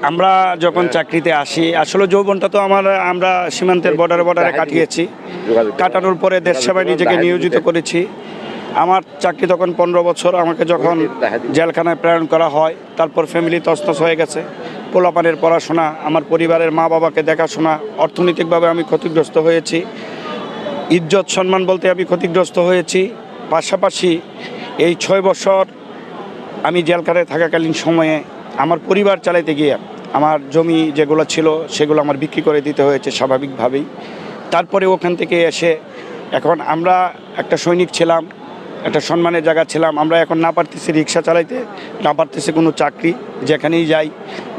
আমরা যখন চাকরিতে আসি আসলে যৌবনটা তো আমরা সীমান্তের বর্ডারে কাটিয়েছি। কাটানোর পরে দেশ সেবায় নিজেকে নিয়োজিত করেছি। আমার চাকরি তখন 15 বছর। আমাকে যখন জেলখানায় প্রেরণ করা হয়, তারপর ফ্যামিলি তছনছ হয়ে গেছে। পোলাপানের পড়াশোনা, আমার পরিবারের মা বাবাকে দেখাশোনা, অর্থনৈতিকভাবে আমি ক্ষতিগ্রস্ত হয়েছি। ইজ্জত সম্মান বলতে আমি ক্ষতিগ্রস্ত হয়েছি। পাশাপাশি এই 6 বছর আমি জেলখানায় থাকাকালীন সময়ে আমার পরিবার চালাইতে গিয়ে আমার জমি যেগুলো ছিল সেগুলো আমার বিক্রি করে দিতে হয়েছে স্বাভাবিকভাবেই। তারপরে ওখান থেকে এসে এখন আমরা একটা সৈনিক ছিলাম, একটা সম্মানের জায়গা ছিলাম। আমরা এখন না পারতেছি রিক্সা চালাইতে, না পারতেছি কোনো চাকরি। যেখানেই যাই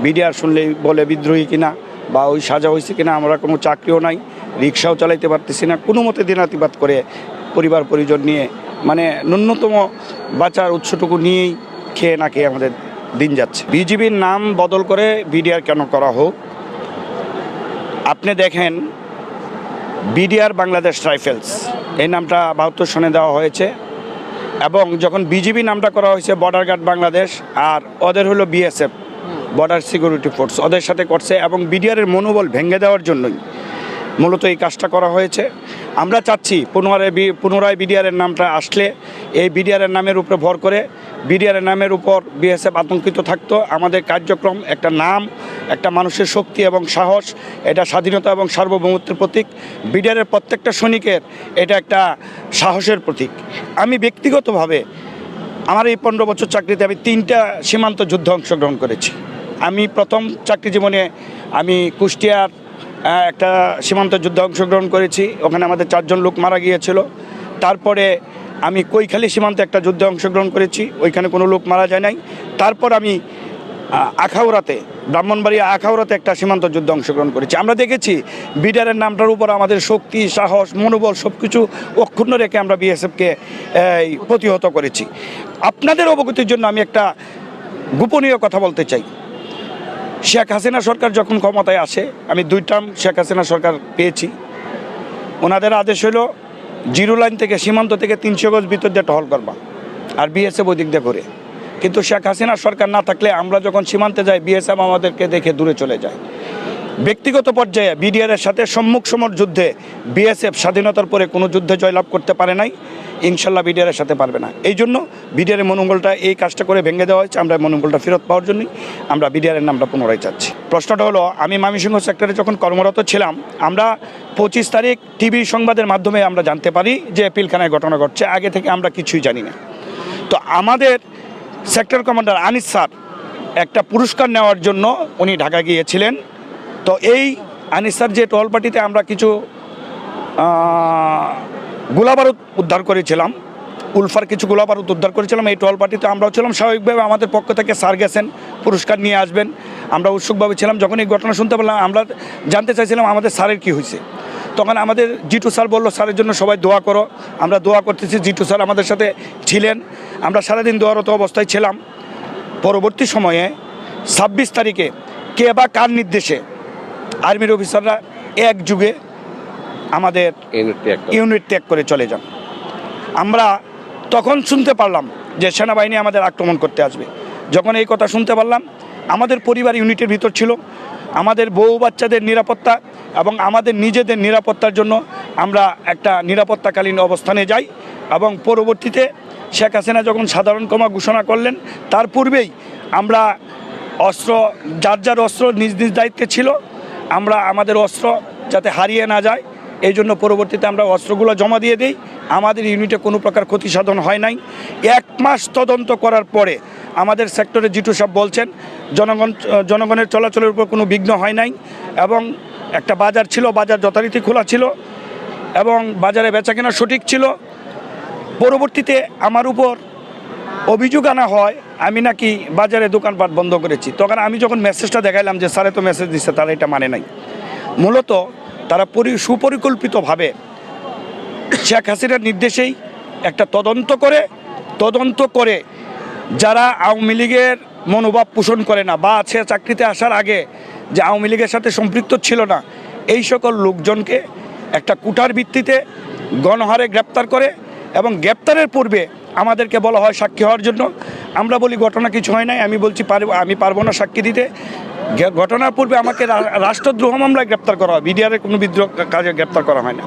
বিডিআর শুনলেই বলে বিদ্রোহী কিনা বা ওই সাজা হয়েছে কিনা। আমরা কোনো চাকরিও নাই, রিক্সাও চালাইতে পারতেছি না। কোনো মতে দিনাতিপাত করে পরিবার পরিজন নিয়ে মানে ন্যূনতম বাঁচার উৎসটুকু নিয়েই খেয়ে না খেয়ে আমাদের দিন যাচ্ছে। বিজিবির নাম বদল করে বিডিআর কেন করা হোক? আপনি দেখেন, বিডিআর বাংলাদেশ রাইফেলস এই নামটা 72 সনে দেওয়া হয়েছে, এবং যখন বিজিবি নামটা করা হয়েছে বর্ডার গার্ড বাংলাদেশ, আর ওদের হলো বিএসএফ বর্ডার সিকিউরিটি ফোর্স, ওদের সাথে করছে। এবং বিডিআরের মনোবল ভেঙে দেওয়ার জন্যই মূলত এই কাজটা করা হয়েছে। আমরা চাচ্ছি পুনরায় বিডিআরের নামটা আসলে এই বিডিআরের নামের উপরে ভর করে বিডিআরের নামের উপর বিএসএফ আতঙ্কিত থাকতো। আমাদের কার্যক্রম একটা নাম, একটা মানুষের শক্তি এবং সাহস, এটা স্বাধীনতা এবং সার্বভৌমত্বের প্রতীক। বিডিআরের প্রত্যেকটা সৈনিকের এটা একটা সাহসের প্রতীক। আমি ব্যক্তিগতভাবে আমার এই 15 বছর চাকরিতে আমি 3টা সীমান্ত যুদ্ধে অংশগ্রহণ করেছি। আমি প্রথম চাকরি জীবনে আমি কুষ্টিয়ার একটা সীমান্ত যুদ্ধে অংশগ্রহণ করেছি, ওখানে আমাদের 4 জন লোক মারা গিয়েছিল। তারপরে আমি কৈখালী সীমান্তে একটা যুদ্ধে অংশগ্রহণ করেছি, ওইখানে কোনো লোক মারা যায় নাই। তারপর আমি আখাউড়াতে, ব্রাহ্মণবাড়িয়া আখাউড়াতে একটা সীমান্ত যুদ্ধে অংশগ্রহণ করেছি। আমরা দেখেছি বিডিআরের নামটার উপর আমাদের শক্তি, সাহস, মনোবল সব কিছু অক্ষুণ্ণ রেখে আমরা বিএসএফকে প্রতিহত করেছি। আপনাদের অবগতির জন্য আমি একটা গোপনীয় কথা বলতে চাই। শেখ হাসিনা সরকার যখন ক্ষমতায় আসে, আমি 2 টার্ম শেখ হাসিনা সরকার পেয়েছি। ওনাদের আদেশ হলো 0 লাইন থেকে সীমান্ত থেকে 300 গজ ভিতর দিয়ে টহল করবা, আর বিএসএফ ওই দিক দিয়ে ঘুরে। কিন্তু শেখ হাসিনা সরকার না থাকলে আমরা যখন সীমান্তে যাই বিএসএফ আমাদেরকে দেখে দূরে চলে যায়। ব্যক্তিগত পর্যায়ে বিডিআরের সাথে সম্মুখ সমর যুদ্ধে বিএসএফ স্বাধীনতার পরে কোনো যুদ্ধে জয়লাভ করতে পারে নাই, ইনশাল্লাহ বিডিআরের সাথে পারবে না। এই জন্য বিডিআরের মনোবলটা এই কাজটা করে ভেঙে দেওয়া হয়েছে। আমরা মনোবলটা ফেরত পাওয়ার জন্যই আমরা বিডিআরের নামটা পুনরায় চাচ্ছি। প্রশ্নটা হলো, আমি ময়মনসিংহ সেক্টরে যখন কর্মরত ছিলাম, আমরা 25 তারিখ টিভি সংবাদের মাধ্যমে আমরা জানতে পারি যে পিলখানায় ঘটনা ঘটছে। আগে থেকে আমরা কিছুই জানি না। তো আমাদের সেক্টর কমান্ডার আনিস স্যার একটা পুরস্কার নেওয়ার জন্য উনি ঢাকা গিয়েছিলেন। তো এই আনিস স্যার যে টহল পার্টিতে আমরা কিছু গোলাবারুদ উদ্ধার করেছিলাম, উলফার কিছু গোলাবারুদ উদ্ধার করেছিলাম, এই টহল পার্টিতে আমরাও ছিলাম। স্বাভাবিকভাবে আমাদের পক্ষ থেকে স্যার গেছেন, পুরস্কার নিয়ে আসবেন, আমরা উৎসুকভাবে ছিলাম। যখন এই ঘটনা শুনতে পেলাম আমরা জানতে চাইছিলাম আমাদের স্যারের কী হয়েছে। তখন আমাদের জিটু স্যার বললো, স্যারের জন্য সবাই দোয়া করো। আমরা দোয়া করতেছি, জিটু স্যার আমাদের সাথে ছিলেন। আমরা সারাদিন দোয়ারত অবস্থায় ছিলাম। পরবর্তী সময়ে 26 তারিখে কে বা কার নির্দেশে আর্মির অফিসাররা একযুগে আমাদের ইউনিট ত্যাগ করে চলে যান। আমরা তখন শুনতে পারলাম যে সেনাবাহিনী আমাদের আক্রমণ করতে আসবে। যখন এই কথা শুনতে পারলাম, আমাদের পরিবার ইউনিটের ভিতর ছিল, আমাদের বউ বাচ্চাদের নিরাপত্তা এবং আমাদের নিজেদের নিরাপত্তার জন্য আমরা একটা নিরাপত্তাকালীন অবস্থানে যাই। এবং পরবর্তীতে শেখ হাসিনা যখন সাধারণ ক্ষমা ঘোষণা করলেন, তার পূর্বেই আমরা অস্ত্র, যার যার অস্ত্র নিজ নিজ দায়িত্বে ছিল, আমরা আমাদের অস্ত্র যাতে হারিয়ে না যায় এই জন্য পরবর্তীতে আমরা অস্ত্রগুলো জমা দিয়ে দিই। আমাদের ইউনিটে কোনো প্রকার ক্ষতি সাধন হয় নাই। 1 মাস তদন্ত করার পরে আমাদের সেক্টরে জিটু সাহেব বলছেন জনগণের চলাচলের উপর কোনো বিঘ্ন হয় নাই, এবং একটা বাজার ছিল, বাজার যথারীতি খোলা ছিল এবং বাজারে বেচাকেনা সঠিক ছিল। পরবর্তীতে আমার উপর অভিযোগ আনা হয় আমি নাকি বাজারে দোকানপাট বন্ধ করেছি। তখন আমি যখন মেসেজটা দেখাইলাম যে স্যারে তো মেসেজ দিচ্ছে, তারা এটা মানে নাই। মূলত তারা সুপরিকল্পিতভাবে শেখ হাসিনার নির্দেশেই একটা তদন্ত করে যারা আওয়ামী লীগের মনোভাব পোষণ করে না বা আছে চাকরিতে আসার আগে যে আওয়ামী লীগের সাথে সম্পৃক্ত ছিল না, এই সকল লোকজনকে একটা কুটার ভিত্তিতে গণহারে গ্রেপ্তার করে এবং গ্রেপ্তারের পূর্বে আমাদেরকে বলা হয় সাক্ষী হওয়ার জন্য, আমরা বলি ঘটনা কিছু হয় নাই, আমি বলছি আমি পারবো না সাক্ষী দিতে। ঘটনার পূর্বে আমাকে রাষ্ট্রদ্রোহ মামলায় গ্রেপ্তার করা হয়, বিডিআরের কোনো বিদ্রোহ কাজে গ্রেপ্তার করা হয় না।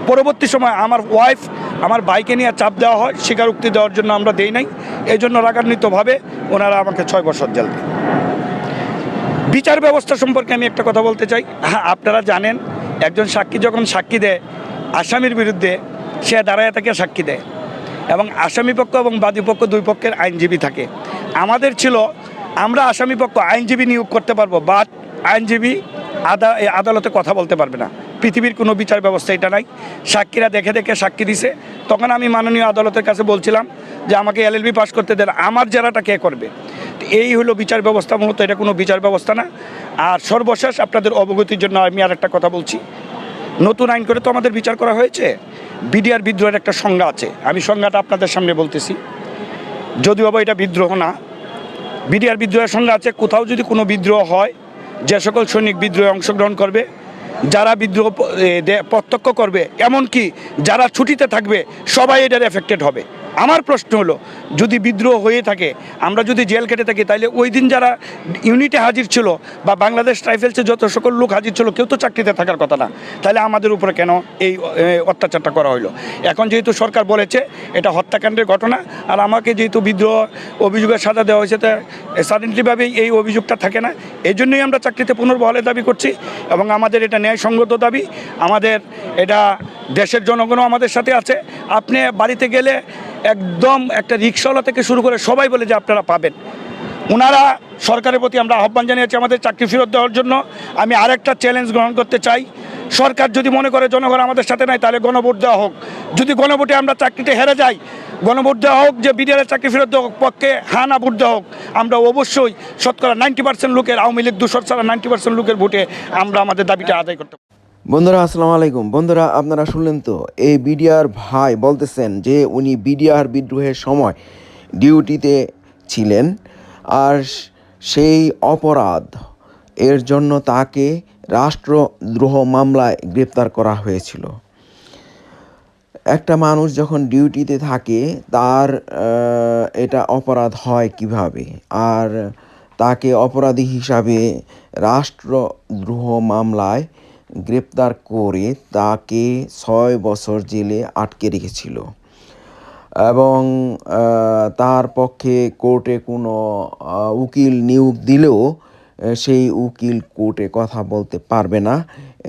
পরবর্তী সময় আমার ওয়াইফ আমার বাইকে নিয়ে চাপ দেওয়া হয়, স্বীকারোক্তি দেওয়ার জন্য আমরা দেই নাই, এই জন্য রাগান্বিতভাবে ওনারা আমাকে 6 বছর জেল দেয়। বিচার ব্যবস্থা সম্পর্কে আমি একটা কথা বলতে চাই। আপনারা জানেন, একজন সাক্ষী যখন সাক্ষী দেয় আসামির বিরুদ্ধে, সে দাঁড়ায় থাকে সাক্ষী দেয়, এবং আসামি পক্ষ এবং বাদী পক্ষ দুই পক্ষের আইনজীবী থাকে। আমাদের ছিল আমরা আসামি পক্ষ আইনজীবী নিয়োগ করতে পারবো, বাট আইনজীবী আদালতে কথা বলতে পারবে না। পৃথিবীর কোনো বিচার ব্যবস্থা এটা নাই। সাক্ষীরা দেখে দেখে সাক্ষী দিছে। তখন আমি মাননীয় আদালতের কাছে বলছিলাম যে আমাকে LLB পাস করতে দেন, আমার জেরাটা কে করবে? এই হলো বিচার ব্যবস্থা, মূলত এটা কোনো বিচার ব্যবস্থা না। আর সর্বশেষ আপনাদের অবগতির জন্য আমি আর একটা কথা বলছি, নতুন আইন করে তো আমাদের বিচার করা হয়েছে। বিডিআর বিদ্রোহের একটা সংজ্ঞা আছে, আমি সংজ্ঞাটা আপনাদের সামনে বলতেছি, যদিও বা এটা বিদ্রোহ না। বিডিআর বিদ্রোহের সংজ্ঞা আছে, কোথাও যদি কোনো বিদ্রোহ হয়, যে সকল সৈনিক বিদ্রোহে অংশগ্রহণ করবে, যারা বিদ্রোহ প্রত্যক্ষ করবে, এমনকি যারা ছুটিতে থাকবে, সবাই এটার এফেক্টেড হবে। আমার প্রশ্ন হলো, যদি বিদ্রোহ হয়ে থাকে, আমরা যদি জেল কেটে থাকি, তাহলে ওই দিন যারা ইউনিটে হাজির ছিল বা বাংলাদেশ রাইফেলসে যত সকল লোক হাজির ছিল, কেউ তো চাকরিতে থাকার কথা না, তাহলে আমাদের উপরে কেন এই অত্যাচারটা করা হলো? এখন যেহেতু সরকার বলেছে এটা হত্যাকাণ্ডের ঘটনা, আর আমাকে যেহেতু বিদ্রোহ অভিযোগের সাজা দেওয়া হয়েছে, তা সাডেনলিভাবেই এই অভিযোগটা থাকে না। এই জন্যই আমরা চাকরিতে পুনর্বহালের দাবি করছি, এবং আমাদের এটা ন্যায়সঙ্গত দাবি। আমাদের এটা দেশের জনগণও আমাদের সাথে আছে। আপনি বাড়িতে গেলে একদম একটা রিক্সাওয়ালা থেকে শুরু করে সবাই বলে যে আপনারা পাবেন। ওনারা সরকারের প্রতি আমরা আহ্বান জানিয়েছি আমাদের চাকরি ফেরত দেওয়ার জন্য। আমি আরেকটা চ্যালেঞ্জ গ্রহণ করতে চাই, সরকার যদি মনে করে জনগণ আমাদের সাথে নাই, তাহলে গণভোট দেওয়া হোক। যদি গণভোটে আমরা চাকরিতে হেরে যাই, গণভোট দেওয়া হোক যে বিডিআরের চাকরি ফেরত দেওয়া হোক, পক্ষে হ্যাঁ না ভোট দেওয়া হোক। আমরা অবশ্যই শতকরা 90% লোকের, আওয়ামী লীগ দূষর ছাড়া 90% লোকের ভোটে আমরা আমাদের দাবিটা আদায় করতে পারি। বন্ধুরা আসসালামু আলাইকুম। বন্ধুরা, আপনারা শুনলেন তো, এই বিডিআর ভাই বলতেছেন যে উনি বিডিআর বিদ্রোহের সময় ডিউটিতে ছিলেন, আর সেই অপরাধ এর জন্য তাকে রাষ্ট্রদ্রোহ মামলায় গ্রেপ্তার করা হয়েছিল। একটা মানুষ যখন ডিউটিতে থাকে, তার এটা অপরাধ হয় কিভাবে? আর তাকে অপরাধী হিসাবে রাষ্ট্রদ্রোহ মামলায় গ্রেপ্তার করে তাকে 6 বছর জেলে আটকে রেখেছিল, এবং তার পক্ষে কোর্টে কোনো উকিল নিয়োগ দিলেও সেই উকিল কোর্টে কথা বলতে পারবে না,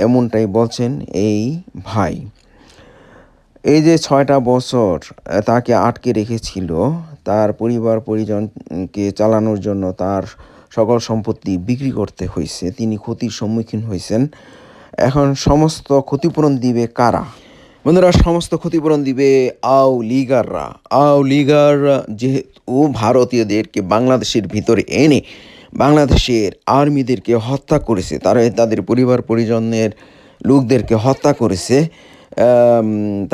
এমনটাই বলছেন এই ভাই। এই যে 6টা বছর তাকে আটকে রেখেছিল, তার পরিবার পরিজনকে চালানোর জন্য তার সকল সম্পত্তি বিক্রি করতে হয়েছে, তিনি ক্ষতির সম্মুখীন হয়েছেন। এখন সমস্ত ক্ষতিপূরণ দিবে কারা? বন্ধুরা, সমস্ত ক্ষতিপূরণ দিবে আওলিগাররা। আওলিগাররা যেহেতু ভারতীয়দেরকে বাংলাদেশের ভিতরে এনে বাংলাদেশের আর্মিদেরকে হত্যা করেছে, তারা তাদের পরিবার পরিজনের লোকদেরকে হত্যা করেছে,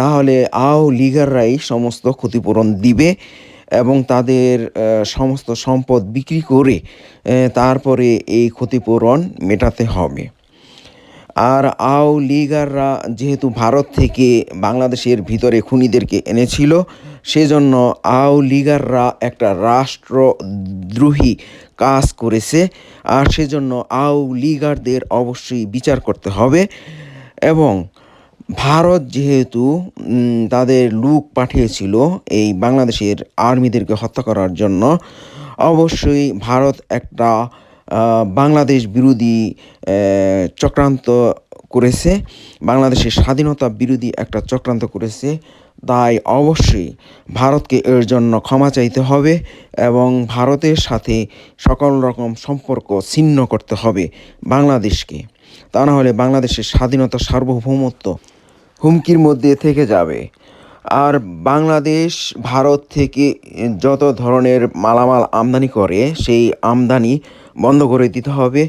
তাহলে আওলিগাররাই সমস্ত ক্ষতিপূরণ দিবে, এবং তাদের সমস্ত সম্পদ বিক্রি করে তারপরে এই ক্ষতিপূরণ মেটাতে হবে। আর আওলিগাররা যেহেতু ভারত থেকে বাংলাদেশের ভিতরে খুনিদেরকে এনেছিল, সেজন্য আওলিগাররা একটা রাষ্ট্রদ্রোহী কাজ করেছে, আর সেজন্য আওলিগারদের অবশ্যই বিচার করতে হবে। এবং ভারত যেহেতু তাদের লোক পাঠিয়েছিল এই বাংলাদেশের আর্মিদেরকে হত্যা করার জন্য, অবশ্যই ভারত একটা বাংলাদেশ বিরোধী চক্রান্ত করেছে, বাংলাদেশের স্বাধীনতা বিরোধী একটা চক্রান্ত করেছে। তাই অবশ্যই ভারতকে এর জন্য ক্ষমা চাইতে হবে, এবং ভারতের সাথে সকল রকম সম্পর্ক ছিন্ন করতে হবে বাংলাদেশকে। তা না হলে বাংলাদেশের স্বাধীনতা সার্বভৌমত্ব হুমকির মধ্যে থেকে যাবে। আর বাংলাদেশ ভারত থেকে যত ধরনের মালামাল আমদানি করে, সেই আমদানি বন্ধ করে দিতে হবে।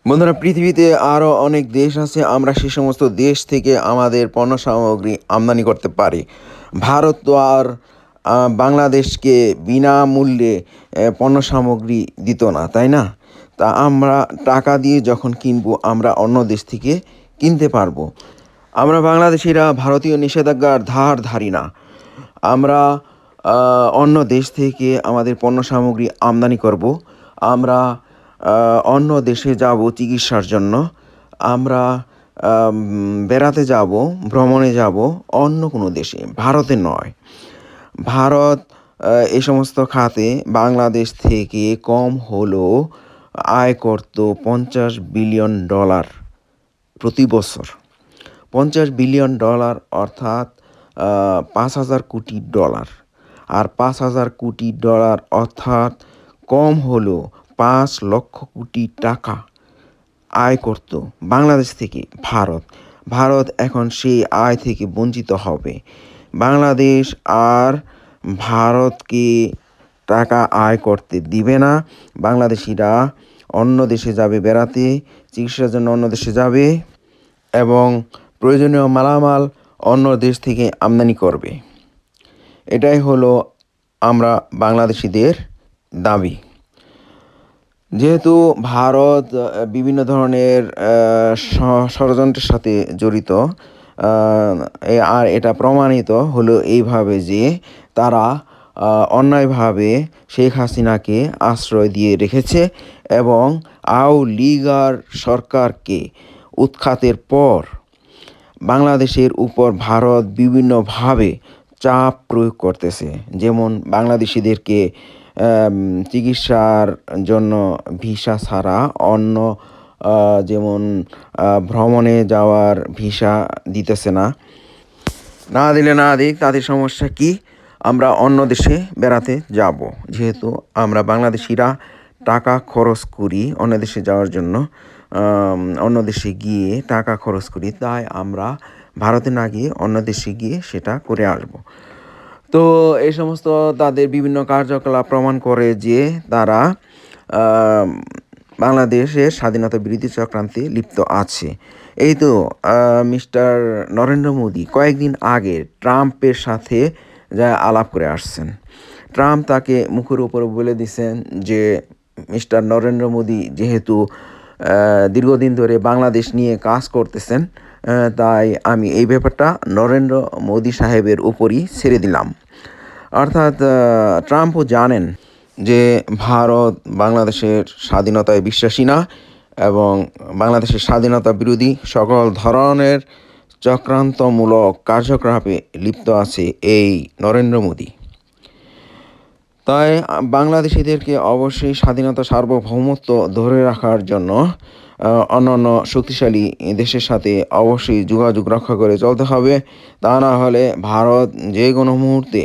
বন্ধুরা, পৃথিবীতে আরও অনেক দেশ আছে, আমরা সে সমস্ত দেশ থেকে আমাদের পণ্য সামগ্রী আমদানি করতে পারি। ভারত তো আর বাংলাদেশকে বিনামূল্যে পণ্য সামগ্রী দিত না, তাই না? তা আমরা টাকা দিয়ে যখন কিনবো, আমরা অন্য দেশ থেকে কিনতে পারবো। আমরা বাংলাদেশিরা ভারতীয় নিষেধাজ্ঞার ধার ধারি না। আমরা অন্য দেশ থেকে আমাদের পণ্য সামগ্রী আমদানি করব, আমরা অন্য দেশে যাব চিকিৎসার জন্য, আমরা বেড়াতে যাব, ভ্রমণে যাব অন্য কোনো দেশে, ভারতে নয়। ভারত এই সমস্ত খাতে বাংলাদেশ থেকে কম হলেও আয় করত $50 বিলিয়ন প্রতি বছর। $50 বিলিয়ন অর্থাৎ 5,000 কোটি ডলার। আর $5,000 কোটি অর্থাৎ কম হলেও 5 লক্ষ কোটি টাকা আয় করত বাংলাদেশ থেকে ভারত। ভারত এখন সেই আয় থেকে বঞ্চিত হবে। বাংলাদেশ আর ভারতকে টাকা আয় করতে দিবে না। বাংলাদেশিরা অন্য দেশে যাবে বেড়াতে, চিকিৎসার জন্য অন্য দেশে যাবে এবং প্রয়োজনীয় মালামাল অন্য দেশ থেকে আমদানি করবে। এটাই হলো আমরা বাংলাদেশিদের দাবি। যেহেতু ভারত বিভিন্ন ধরনের ষড়যন্ত্রের সাথে জড়িত, আর এটা প্রমাণিত হলো এইভাবে যে তারা অন্যায়ভাবে শেখ হাসিনাকে আশ্রয় দিয়ে রেখেছে এবং আওয়ামী লীগ আর সরকারকে উৎখাতের পর বাংলাদেশের উপর ভারত বিভিন্নভাবে চাপ প্রয়োগ করতেছে। যেমন বাংলাদেশিদেরকে চিকিৎসার জন্য ভিসা ছাড়া অন্য যেমন ভ্রমণে যাওয়ার ভিসা দিতেছে না। না দিলে না দিক, তাদের সমস্যা কি, আমরা অন্য দেশে বেড়াতে যাব। যেহেতু আমরা বাংলাদেশিরা টাকা খরচ করি অন্য দেশে যাওয়ার জন্য, অন্য দেশে গিয়ে টাকা খরচ করি, তাই আমরা ভারতে না গিয়ে অন্য দেশে গিয়ে সেটা করে আসব। তো এই সমস্ত তাদের বিভিন্ন কার্যকলাপ প্রমাণ করে যে তারা বাংলাদেশের স্বাধীনতা বিরোধী চক্রান্তে লিপ্ত আছে। এই তো মিস্টার নরেন্দ্র মোদী কয়েকদিন আগে ট্রাম্পের সাথে যা আলাপ করে আসছেন। ট্রাম্প তাকে মুখের উপর বলে দিয়েছেন যে মিস্টার নরেন্দ্র মোদী যেহেতু দীর্ঘদিন ধরে বাংলাদেশ নিয়ে কাজ করতেছেন, তাই আমি এই ব্যাপারটা নরেন্দ্র মোদী সাহেবের উপরই ছেড়ে দিলাম। অর্থাৎ ট্রাম্পও জানেন যে ভারত বাংলাদেশের স্বাধীনতায় বিশ্বাসী না এবং বাংলাদেশের স্বাধীনতা বিরোধী সকল ধরনের চক্রান্তমূলক কার্যকলাপে লিপ্ত আছে এই নরেন্দ্র মোদী। তাই বাংলাদেশিদেরকে অবশ্যই স্বাধীনতা সার্বভৌমত্ব ধরে রাখার জন্য অন্যান্য শক্তিশালী দেশের সাথে অবশ্যই যোগাযোগ রক্ষা করে চলতে হবে। তা না হলে ভারত যে কোনো মুহূর্তে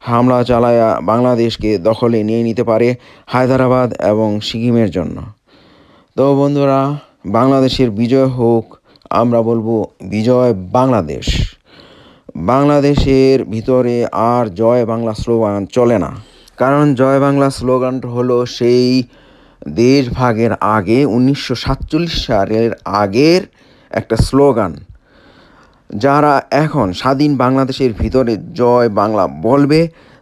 হামলা চালায়া বাংলাদেশকে দখলে নিয়ে নিতে পারে হায়দ্রাবাদ এবং সিকিমের জন্য। তো বন্ধুরা, বাংলাদেশের বিজয় হোক, আমরা বলবো বিজয় বাংলাদেশ। বাংলাদেশের ভিতরে আর জয় বাংলা স্লোগান চলে না, কারণ জয় বাংলা স্লোগানটা হলো সেই দেশ ভাগের আগে 1947 সালের আগের একটা স্লোগান। যারা এখন স্বাধীন বাংলাদেশের ভিতরে জয় বাংলা বলবে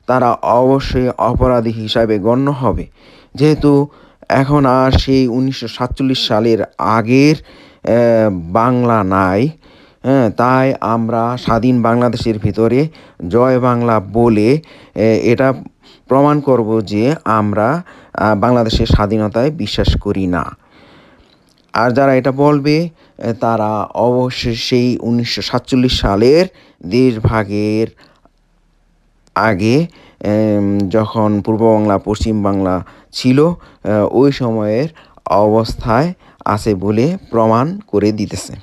তারা অবশ্যই অপরাধী হিসাবে গণ্য হবে। যেহেতু এখন আর সেই 1947 সালের আগের বাংলা নাই, তাই আমরা স্বাধীন বাংলাদেশের ভিতরে জয় বাংলা বলে এটা প্রমাণ করব যে আমরা বাংলাদেশের স্বাধীনতায় বিশ্বাস করি না। আর যারা এটা বলবে তারা অবশ্যই সেই 1947 সালের দেশভাগের আগে যখন পূর্ব বাংলা পশ্চিম বাংলা ছিল ওই সময়ের অবস্থায় আছে বলে প্রমাণ করে দিতেছে।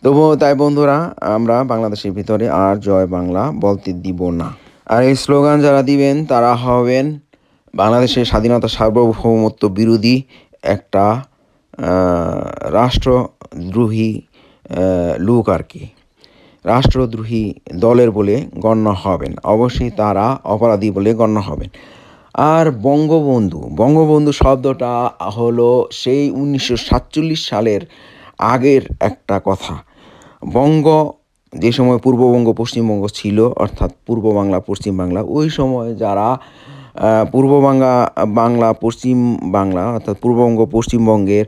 তবুও তাই বন্ধুরা, আমরা বাংলাদেশের ভিতরে আর জয় বাংলা বলতে দিব না। আর এই স্লোগান যারা দিবেন তারা হবেন বাংলাদেশের স্বাধীনতা সার্বভৌমত্ব বিরোধী একটা রাষ্ট্রদ্রোহী লোক আর কি, রাষ্ট্রদ্রোহী দলের বলে গণ্য হবেন। অবশ্যই তারা অপরাধী বলে গণ্য হবেন। আর বঙ্গবন্ধু শব্দটা হলো সেই 1947 সালের আগের একটা কথা। বঙ্গ যে সময় পূর্ববঙ্গ পশ্চিমবঙ্গ ছিল, অর্থাৎ পূর্ব বাংলা পশ্চিম বাংলা, ওই সময় যারা পূর্ব বাংলা পশ্চিম বাংলা অর্থাৎ পূর্ববঙ্গ পশ্চিমবঙ্গের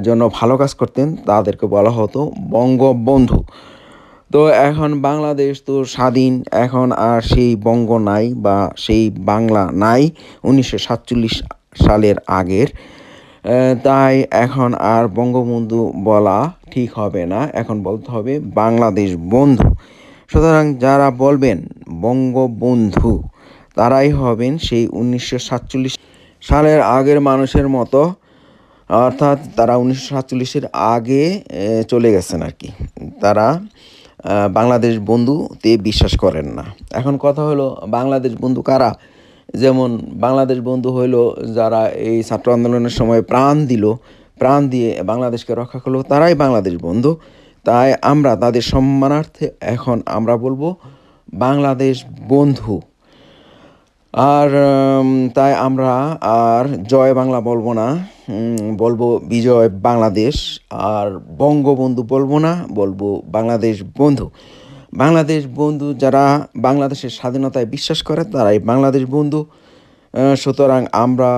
জন্য ভালো কাজ করতেন তাদেরকে বলা হতো বঙ্গবন্ধু। তো এখন বাংলাদেশ তো স্বাধীন, এখন আর সেই বঙ্গ নাই বা সেই বাংলা নাই 1947 সালের আগের। তাই এখন আর বঙ্গবন্ধু বলা ঠিক হবে না, এখন বলতে হবে বাংলাদেশ বন্ধু। সুতরাং যারা বলবেন বঙ্গবন্ধু তারাই হবেন সেই 1947 সালের আগের মানুষের মতো, অর্থাৎ তারা 1947-এর আগে চলে গেছেন আর কি। তারা বাংলাদেশ বন্ধুতে বিশ্বাস করেন না। এখন কথা হলো বাংলাদেশ বন্ধু কারা? যেমন বাংলাদেশ বন্ধু হইল যারা এই ছাত্র আন্দোলনের সময় প্রাণ দিয়ে বাংলাদেশকে রক্ষা করলো, তারাই বাংলাদেশ বন্ধু। তাই আমরা তাদের সম্মানার্থে এখন আমরা বলবো বাংলাদেশ বন্ধু। আর তাই আমরা আর জয় বাংলা বলবো না, বলবো বিজয় বাংলাদেশ। আর বঙ্গবন্ধু বলবো না, বলবো বাংলাদেশ বন্ধু। বাংলাদেশ বন্ধু যারা বাংলাদেশের স্বাধীনতায় বিশ্বাস করে তারাই বাংলাদেশ বন্ধু। সুতরাং আমরা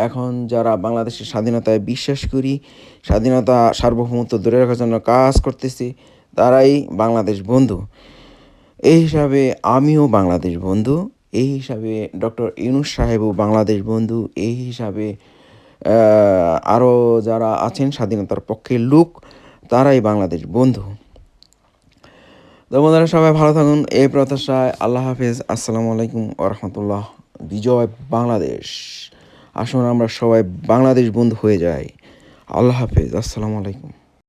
এখন যারা বাংলাদেশের স্বাধীনতায় বিশ্বাস করি, স্বাধীনতা সার্বভৌমত্ব ধরে রাখার জন্য কাজ করতেছি, তারাই বাংলাদেশ বন্ধু। এই হিসাবে আমিও বাংলাদেশ বন্ধু, এই হিসাবে ডক্টর ইউনূস সাহেবও বাংলাদেশ বন্ধু, এই হিসাবে আরও যারা আছেন স্বাধীনতার পক্ষের লোক তারাই বাংলাদেশ বন্ধু। তো বন্ধুরা সবাই ভালো থাকুন এই প্রত্যাশায়। আল্লাহ হাফেজ, আসসালামু আলাইকুম ওয়া রাহমাতুল্লাহ। বিজয় বাংলাদেশ। আসুন আমরা সবাই বাংলাদেশ বন্ধু হয়ে যাই। আল্লাহ হাফেজ, আসসালামু আলাইকুম।